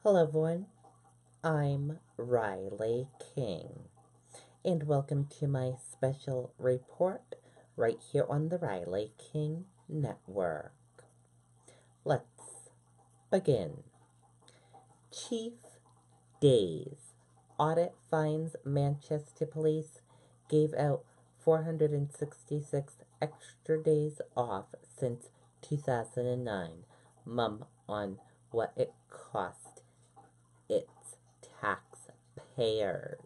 Hello, everyone. I'm Riley King, and welcome to my special report right here on the Riley King Network. Let's begin. Chief Days Audit finds Manchester Police gave out 466 extra days off since 2009. Mum on what it cost its taxpayers.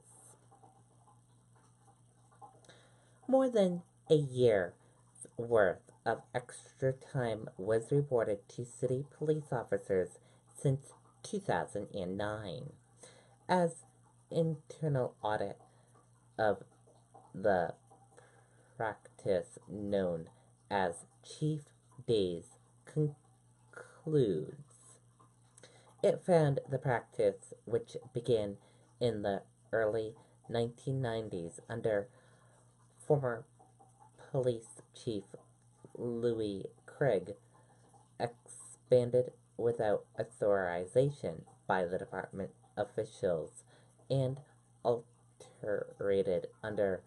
More than a year's worth of extra time was rewarded to city police officers since 2009 as internal audit of the practice known as Chief Days concludes. It found the practice, which began in the early 1990s under former police chief Louis Craig, expanded without authorization by the department officials and alterated under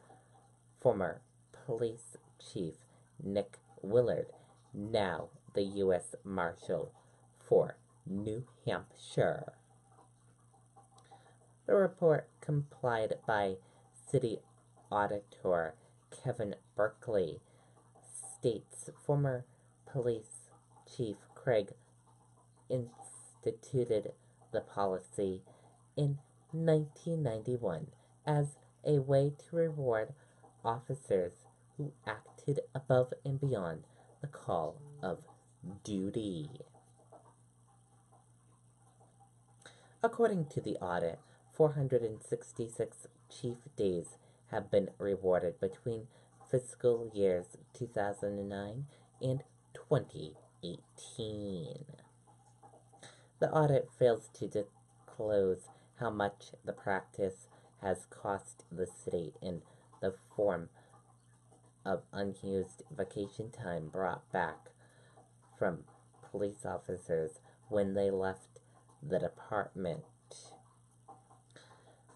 former police chief Nick Willard, now the U.S. Marshal for New Hampshire. The report, complied by City Auditor Kevin Berkeley, states former police chief Craig instituted the policy in 1991 as a way to reward officers who acted above and beyond the call of duty. According to the audit, 466 chief days have been rewarded between fiscal years 2009 and 2018. The audit fails to disclose how much the practice has cost the city in the form of unused vacation time brought back from police officers when they left the department.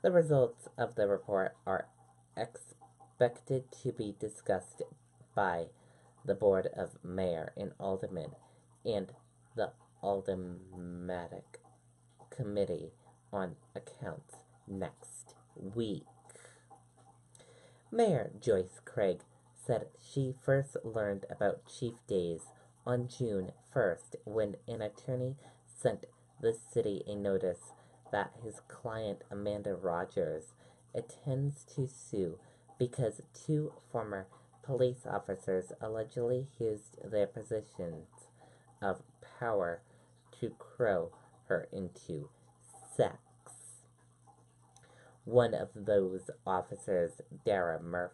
The results of the report are expected to be discussed by the Board of Mayor and Aldermen and the Aldermanic Committee on Accounts next week. Mayor Joyce Craig said she first learned about Chief Days on June 1st when an attorney sent the city a notice that his client Amanda Rogers intends to sue because two former police officers allegedly used their positions of power to crow her into sex. One of those officers, Darren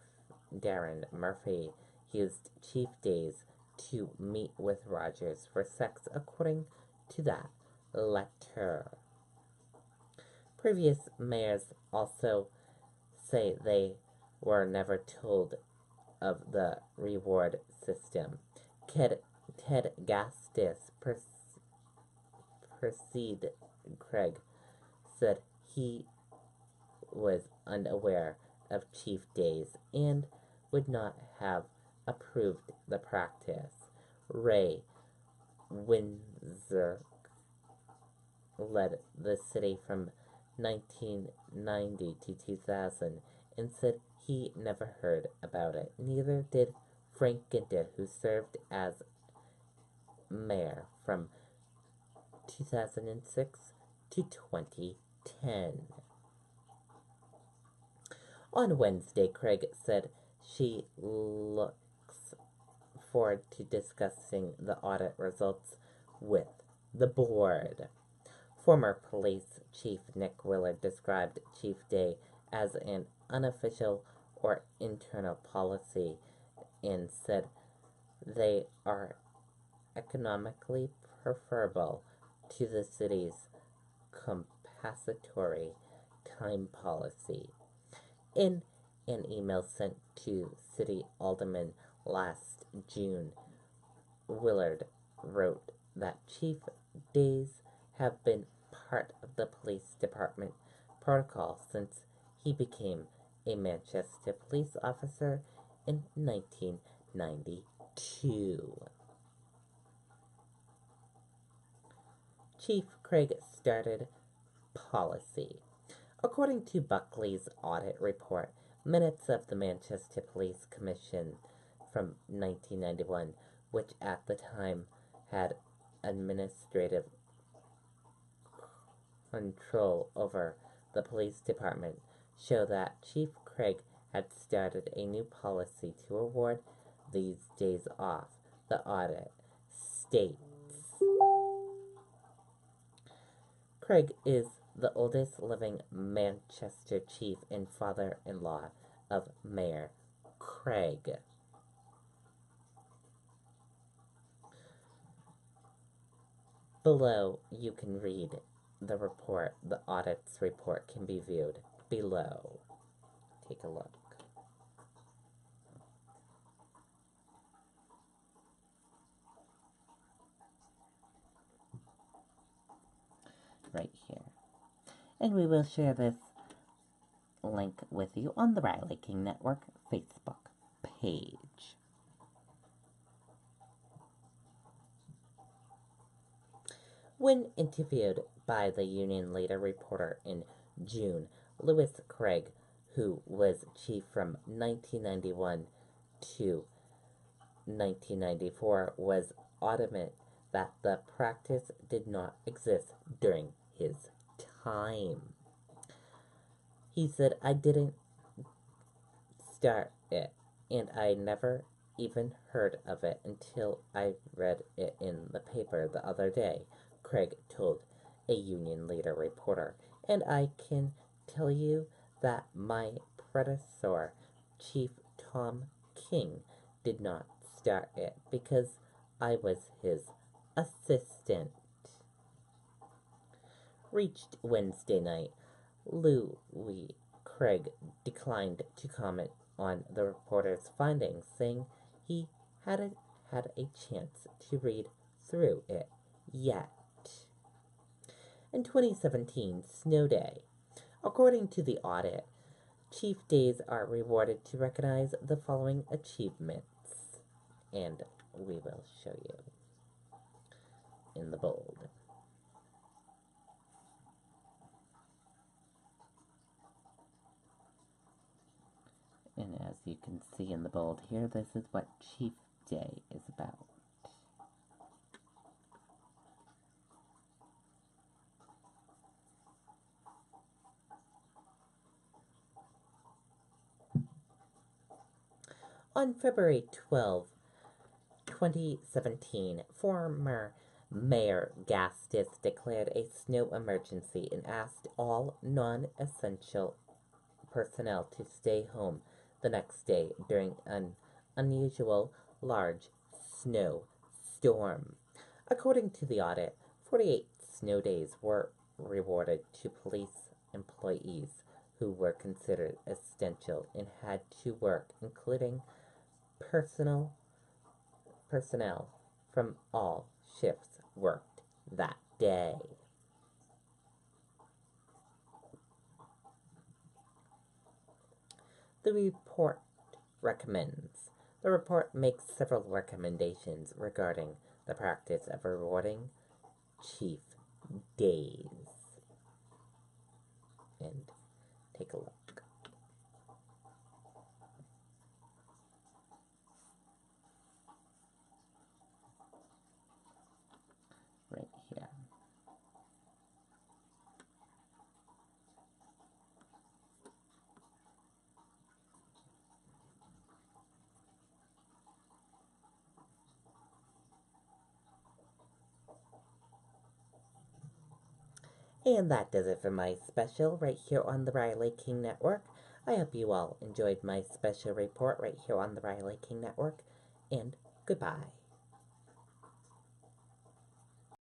Murphy, used Chief Days to meet with Rogers for sex, according to that letter. Previous mayors also say they were never told of the reward system. Ted Gastis preceded Craig, said he was unaware of Chief Days and would not have approved the practice. Ray Windsor led the city from 1990 to 2000 and said he never heard about it. Neither did Frank Ginter, who served as mayor from 2006 to 2010. On Wednesday, Craig said she looks forward to discussing the audit results with the board. Former police chief Nick Willard described Chief Day as an unofficial or internal policy and said they are economically preferable to the city's compensatory time policy. In an email sent to city aldermen last June, Willard wrote that Chief Days have been part of the police department protocol since he became a Manchester police officer in 1992. Chief Craig started policy. According to Buckley's audit report, minutes of the Manchester Police Commission from 1991, which at the time had administrative control over the police department, show that Chief Craig had started a new policy to award these days off. The audit states Craig is the oldest living Manchester chief and father-in-law of Mayor Craig. Below, you can read the report. The audit's report can be viewed below. Take a look. Right here. And we will share this link with you on the Riley King Network Facebook page. When interviewed by the Union Leader reporter in June, Lewis Craig, who was chief from 1991 to 1994, was adamant that the practice did not exist during his time. He said, "I didn't start it, and I never even heard of it until I read it in the paper the other day," Craig told a Union Leader reporter. "And I can tell you that my predecessor, Chief Tom King, did not start it because I was his assistant." Reached Wednesday night, Louis Craig declined to comment on the reporter's findings, saying he hadn't had a chance to read through it yet. In 2017, Snow Day. According to the audit, Chief Days are rewarded to recognize the following achievements, and we will show you in the bold. And as you can see in the bold here, this is what Chief Day is about. On February 12, 2017, former Mayor Gastis declared a snow emergency and asked all non-essential personnel to stay home the next day during an unusual large snow storm. According to the audit, 48 snow days were rewarded to police employees who were considered essential and had to work, including personnel from all shifts worked that day. The report recommends. The report makes several recommendations regarding the practice of rewarding Chief Days. And take a look. Right here. And that does it for my special right here on the Riley King Network. I hope you all enjoyed my special report right here on the Riley King Network, and goodbye.